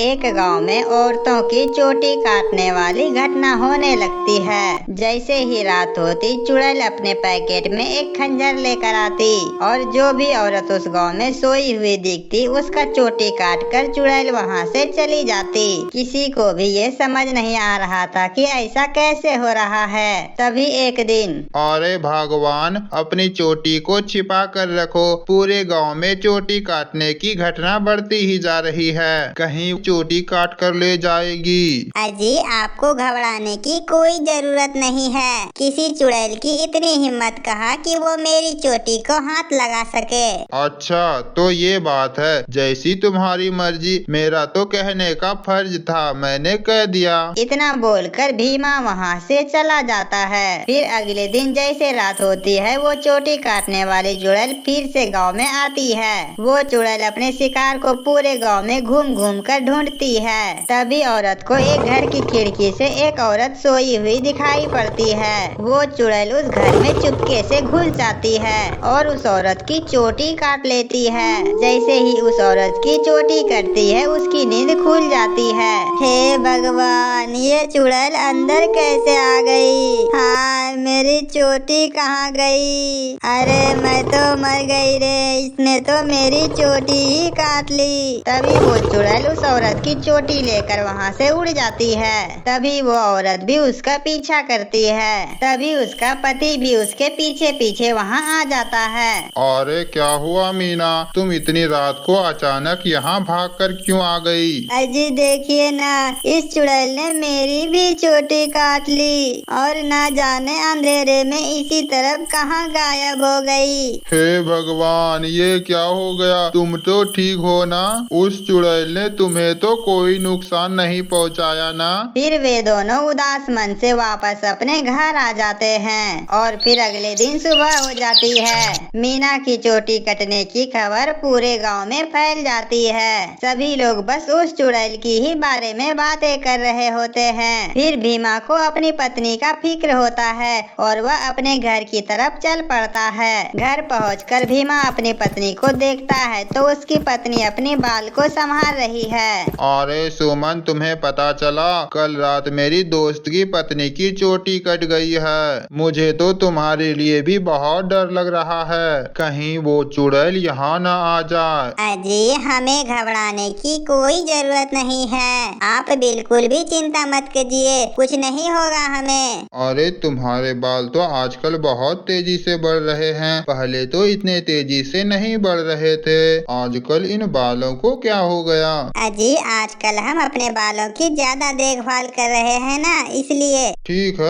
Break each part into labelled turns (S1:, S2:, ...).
S1: एक गांव में औरतों की चोटी काटने वाली घटना होने लगती है। जैसे ही रात होती चुड़ैल अपने पैकेट में एक खंजर लेकर आती और जो भी औरत उस गांव में सोई हुई दिखती उसका चोटी काट कर चुड़ैल वहां से चली जाती। किसी को भी ये समझ नहीं आ रहा था कि ऐसा कैसे हो रहा है। तभी एक दिन,
S2: अरे भगवान, अपनी चोटी को छिपा कर रखो, पूरे गांव में चोटी काटने की घटना बढ़ती ही जा रही है, कहीं चोटी काट कर ले जाएगी।
S3: अजी, आपको घबराने की कोई जरूरत नहीं है। किसी चुड़ैल की इतनी हिम्मत कहा कि वो मेरी चोटी को हाथ लगा सके।
S2: अच्छा, तो ये बात है, जैसी तुम्हारी मर्जी, मेरा तो कहने का फर्ज था, मैंने कह दिया।
S1: इतना बोलकर भीमा वहाँ से चला जाता है। फिर अगले दिन जैसे रात होती है वो चोटी काटने वाली चुड़ैल फिर से गांव में आती है। वो चुड़ैल अपने शिकार को पूरे गांव में घूम घूम कर ढूंढती है। तभी औरत को एक घर की खिड़की से एक औरत सोई हुई दिखाई पड़ती है। वो चुड़ैल उस घर में चुपके से घुस जाती है और उस औरत की चोटी काट लेती है। जैसे ही उस औरत की चोटी कटती है उसकी नींद खुल जाती है।
S3: हे भगवान, ये चुड़ैल अंदर कैसे आ गई? हाँ, मेरी चोटी कहाँ गई? अरे मैं तो मर गई रे, इसने तो मेरी चोटी ही काट ली।
S1: तभी वो चुड़ैल उस औरत की चोटी लेकर वहाँ से उड़ जाती है। तभी वो औरत भी उसका पीछा करती है। तभी उसका पति भी उसके पीछे पीछे वहाँ आ जाता है।
S2: अरे क्या हुआ मीना, तुम इतनी रात को अचानक यहाँ भागकर क्यों आ गई?
S3: अजी देखिए ना, इस चुड़ैल ने मेरी भी चोटी काट ली और ना जाने अंधेरे में इसी तरफ कहाँ गायब हो गई।
S2: हे भगवान, ये क्या हो गया? तुम तो ठीक हो ना? उस चुड़ैल ने तुम्हें तो कोई नुकसान नहीं पहुंचाया ना?
S1: फिर वे दोनों उदास मन से वापस अपने घर आ जाते हैं और फिर अगले दिन सुबह हो जाती है। मीना की चोटी कटने की खबर पूरे गांव में फैल जाती है। सभी लोग बस उस चुड़ैल की ही बारे में बातें कर रहे होते हैं। फिर भीमा को अपनी पत्नी का फिक्र होता है और वह अपने घर की तरफ चल पड़ता है। घर पहुंचकर भीमा अपनी पत्नी को देखता है तो उसकी पत्नी अपनी बाल को संभाल रही है।
S2: अरे सुमन, तुम्हें पता चला? कल रात मेरी दोस्त की पत्नी की चोटी कट गई है। मुझे तो तुम्हारे लिए भी बहुत डर लग रहा है, कहीं वो चुड़ैल यहाँ न आ जाए।
S3: अजी, हमें घबराने की कोई जरूरत नहीं है। आप बिल्कुल भी चिंता मत कीजिए, कुछ नहीं होगा हमें।
S2: अरे तुम्हारे बाल तो आजकल बहुत तेजी से बढ़ रहे हैं, पहले तो इतने तेजी से नहीं बढ़ रहे थे। आजकल इन बालों को क्या हो गया?
S3: अजी, आजकल हम अपने बालों की ज्यादा देखभाल कर रहे हैं ना, इसलिए।
S2: ठीक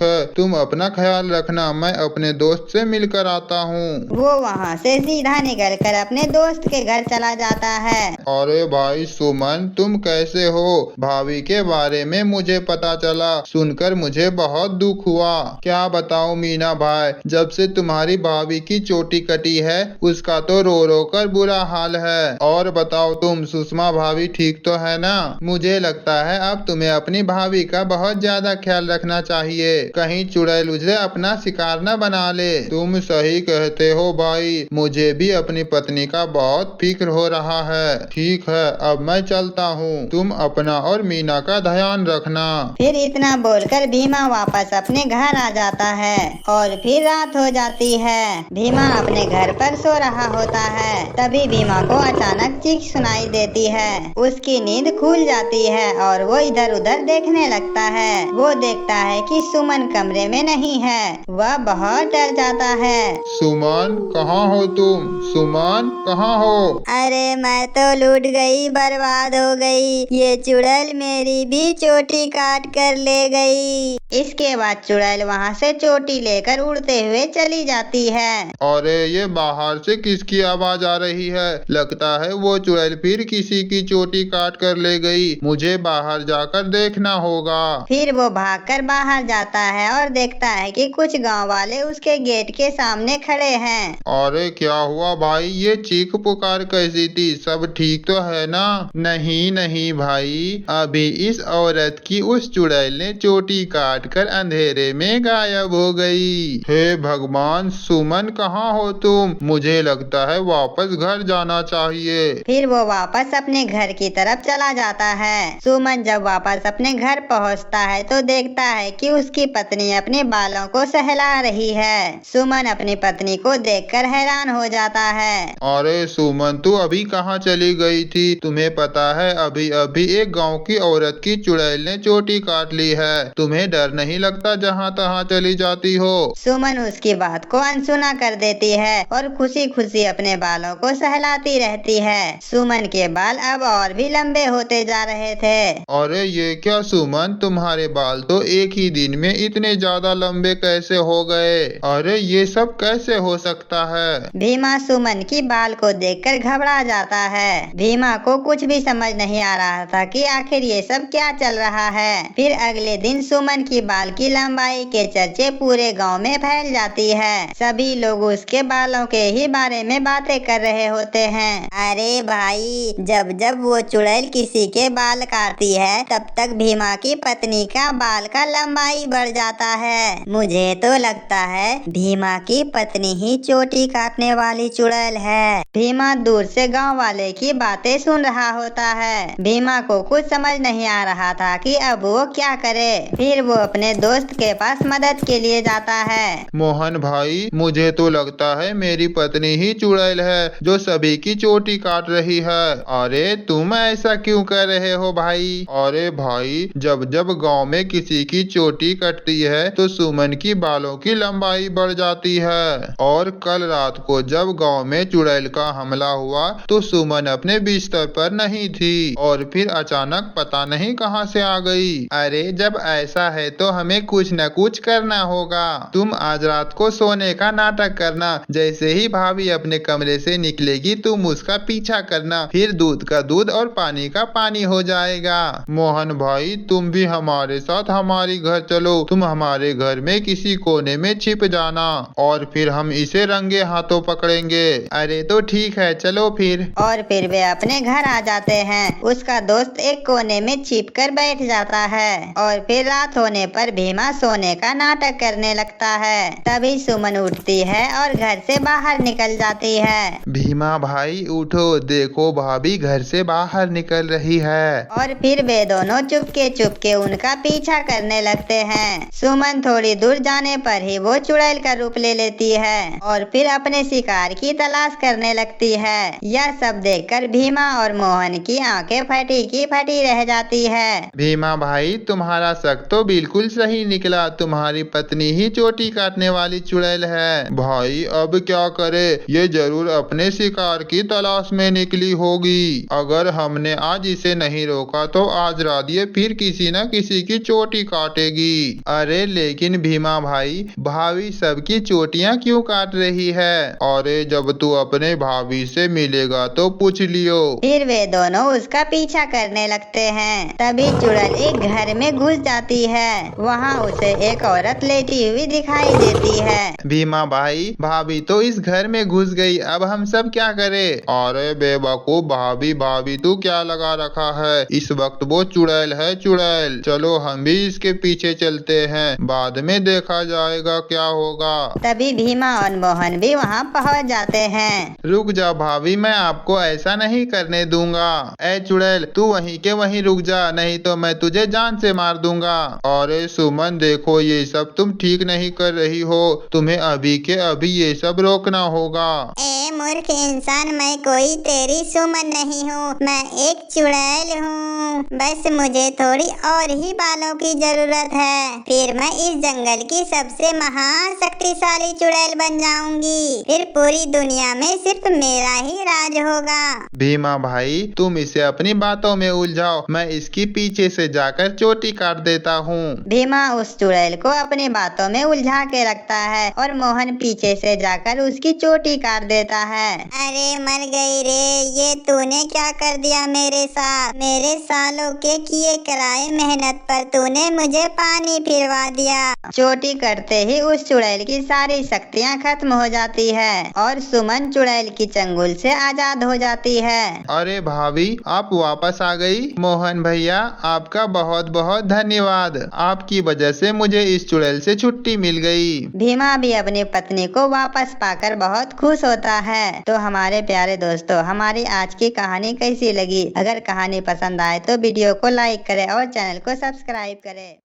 S2: है, तुम अपना ख्याल रखना, मैं अपने दोस्त से मिलकर आता हूँ।
S1: वो वहाँ से सीधा निकलकर अपने दोस्त के घर चला जाता है।
S2: अरे भाई सुमन, तुम कैसे हो? भाभी के बारे में मुझे पता चला, सुनकर मुझे बहुत दुख हुआ। क्या बताऊँ मीना भाई, जब से तुम्हारी भाभी की चोटी कटी है उसका तो रो रो कर बुरा हाल है। और बताओ तुम, सुषमा भाभी ठीक तो है ना? मुझे लगता है अब तुम्हें अपनी भाभी का बहुत ज्यादा ख्याल रखना चाहिए, कहीं चुड़ैल उसे अपना शिकार न बना ले। तुम सही कहते हो भाई, मुझे भी अपनी पत्नी का बहुत फिक्र हो रहा है। ठीक है, अब मैं चलता हूँ, तुम अपना और मीना का ध्यान रखना।
S1: फिर इतना बोलकर भीमा वापस अपने घर आ जाता है और फिर रात हो जाती है। भीमा अपने घर पर सो रहा होता है। तभी भीमा को अचानक चीख सुनाई देती है। उसकी नींद खुल जाती है और वो इधर उधर देखने लगता है। वो देखता है कि सुमन कमरे में नहीं है। वह बहुत डर जाता है।
S2: सुमन, कहाँ हो तुम? सुमन, कहाँ हो?
S3: अरे मैं तो लूट गई, बर्बाद हो गई। ये चुड़ैल मेरी भी चोटी काट कर ले गई।
S1: इसके बाद चुड़ैल वहाँ से चोटी लेकर उड़ते हुए चली जाती है।
S2: अरे ये बाहर से किसकी आवाज आ रही है? लगता है वो चुड़ैल फिर किसी की चोटी काट कर ले गई। मुझे बाहर जाकर देखना होगा।
S1: फिर वो भागकर बाहर जाता है और देखता है कि कुछ गांव वाले उसके गेट के सामने खड़े हैं।
S2: अरे क्या हुआ भाई, ये चीख पुकार कैसी थी? सब ठीक तो है ना? नहीं भाई, अभी इस औरत की उस चुड़ैल ने चोटी काट काटकर अंधेरे में गायब हो गई। हे भगवान, सुमन कहाँ हो तुम? मुझे लगता है वापस घर जाना चाहिए।
S1: फिर वो वापस अपने घर की तरफ चला जाता है। सुमन जब वापस अपने घर पहुंचता है तो देखता है कि उसकी पत्नी अपने बालों को सहला रही है। सुमन अपनी पत्नी को देखकर हैरान हो जाता है।
S2: अरे सुमन, तू अभी कहाँ चली गई थी? तुम्हें पता है अभी अभी एक गांव की औरत की चुड़ैल ने चोटी काट ली है। तुम्हें डर नहीं लगता जहाँ तहाँ चली जाती हो?
S1: सुमन उसकी बात को अनसुना कर देती है और खुशी खुशी अपने बालों को सहलाती रहती है। सुमन के बाल अब और भी लंबे होते जा रहे थे।
S2: अरे ये क्या सुमन, तुम्हारे बाल तो एक ही दिन में इतने ज्यादा लंबे कैसे हो गए? अरे ये सब कैसे हो सकता है?
S1: भीमा सुमन की बाल को देखकर घबरा जाता है। भीमा को कुछ भी समझ नहीं आ रहा था कि आखिर ये सब क्या चल रहा है। फिर अगले दिन सुमन की बाल की लंबाई के चर्चे पूरे गांव में फैल जाती है। सभी लोग उसके बालों के ही बारे में बातें कर रहे होते हैं।
S3: अरे भाई, जब जब वो चुड़ैल किसी के बाल काटती है तब तक भीमा की पत्नी का बाल का लंबाई बढ़ जाता है। मुझे तो लगता है भीमा की पत्नी ही चोटी काटने वाली चुड़ैल है।
S1: भीमा दूर से गांव वाले की बातें सुन रहा होता है। भीमा को कुछ समझ नहीं आ रहा था कि अब वो क्या करे। फिर वो अपने दोस्त के पास मदद के लिए जाता है।
S2: मोहन भाई, मुझे तो लगता है मेरी पत्नी ही चुड़ैल है जो सभी की चोटी काट रही है। अरे तुम ऐसा क्यों कर रहे हो भाई? अरे भाई, जब जब गांव में किसी की चोटी कटती है तो सुमन की बालों की लंबाई बढ़ जाती है। और कल रात को जब गांव में चुड़ैल का हमला हुआ तो सुमन अपने बिस्तर पर नहीं थी और फिर अचानक पता नहीं कहां से आ गई। अरे जब ऐसा है तो हमें कुछ न कुछ करना होगा। तुम आज रात को सोने का नाटक करना। जैसे ही भाभी अपने कमरे से निकलेगी तुम उसका पीछा करना। फिर दूध का दूध और पानी का पानी हो जाएगा। मोहन भाई, तुम भी हमारे साथ हमारे घर चलो। तुम हमारे घर में किसी कोने में छिप जाना और फिर हम इसे रंगे हाथों पकड़ेंगे। अरे तो ठीक है, चलो फिर।
S1: और फिर वे अपने घर आ जाते हैं। उसका दोस्त एक कोने में छिप कर बैठ जाता है और फिर रात होने पर भीमा सोने का नाटक करने लगता है। तभी सुमन उठती है और घर से बाहर निकल जाती है।
S2: भीमा भाई उठो, देखो भाभी घर से बाहर निकल रही है।
S1: और फिर वे दोनों चुपके चुपके उनका पीछा करने लगते हैं। सुमन थोड़ी दूर जाने पर ही वो चुड़ैल का रूप ले लेती है और फिर अपने शिकार की तलाश करने लगती है। यह सब देखकर भीमा और मोहन की आंखें फटी की फटी रह जाती है।
S2: भीमा भाई, तुम्हारा शक तो बिल्कुल सही निकला। तुम्हारी पत्नी ही चोटी काटने वाली चुड़ैल है। भाई अब क्या करे? ये जरूर अपने शिकार की तलाश में निकली होगी। अगर हमने आज इसे नहीं रोका तो आज रात ये फिर किसी न किसी की चोटी काटेगी। अरे लेकिन भीमा भाई, भाभी सबकी चोटियां क्यों काट रही है? अरे जब तू अपने भाभी से मिलेगा तो पूछ लियो।
S1: फिर वे दोनों उसका पीछा करने लगते हैं। तभी चुड़ैल एक घर में घुस जाती है। वहाँ उसे एक औरत लेटी हुई दिखाई देती है।
S2: भीमा भाई, भाभी तो इस घर में घुस गई, अब हम सब क्या करें? अरे बेवकूफ भाभी, भाभी तू क्या लगा रखा है? इस वक्त वो चुड़ैल है चुड़ैल। चलो हम भी इसके पीछे चलते हैं, बाद में देखा जाएगा क्या होगा।
S1: तभी भीमा और मोहन भी वहाँ पहुँच जाते हैं।
S2: रुक जा भाभी, मैं आपको ऐसा नहीं करने दूंगा। ए चुड़ैल, तू वहीं के वहीं रुक जा, नहीं तो मैं तुझे जान से मार दूंगा। अरे सुमन देखो, ये सब तुम ठीक नहीं कर रही हो। तुम्हें अभी के अभी ये सब रोकना होगा।
S3: ए मूर्ख इंसान, मैं कोई तेरी सुमन नहीं हूँ, मैं एक चुड़ैल हूँ। बस मुझे थोड़ी और ही बालों की जरूरत है, फिर मैं इस जंगल की सबसे महान शक्तिशाली चुड़ैल बन जाऊंगी। फिर पूरी दुनिया में सिर्फ मेरा ही राज होगा।
S2: भीमा भाई, तुम इसे अपनी बातों में उलझाओ, मैं इसकी पीछे से जाकर चोटी काट देता हूँ।
S1: भीमा उस चुड़ैल को अपनी बातों में उलझा के रखता है और मोहन पीछे से जाकर उसकी चोटी काट देता है।
S3: अरे मर गई रे, ये तूने क्या कर दिया मेरे साथ? मेरे सालों के किए कराए मेहनत पर तूने मुझे पानी फिरवा दिया।
S1: चोटी करते ही उस चुड़ैल की सारी शक्तियाँ खत्म हो जाती है और सुमन चुड़ैल की चंगुल से आजाद हो जाती है।
S2: अरे भाभी, आप वापस आ गई। मोहन भैया, आपका बहुत बहुत धन्यवाद। आपकी वजह से मुझे इस चुड़ैल से छुट्टी मिल गई।
S1: भीमा भी अपनी पत्नी को वापस पाकर बहुत खुश होता है। तो हमारे प्यारे दोस्तों, हमारी आज की कहानी कैसी लगी? अगर कहानी पसंद आए तो वीडियो को लाइक करें और चैनल को सब्सक्राइब करें।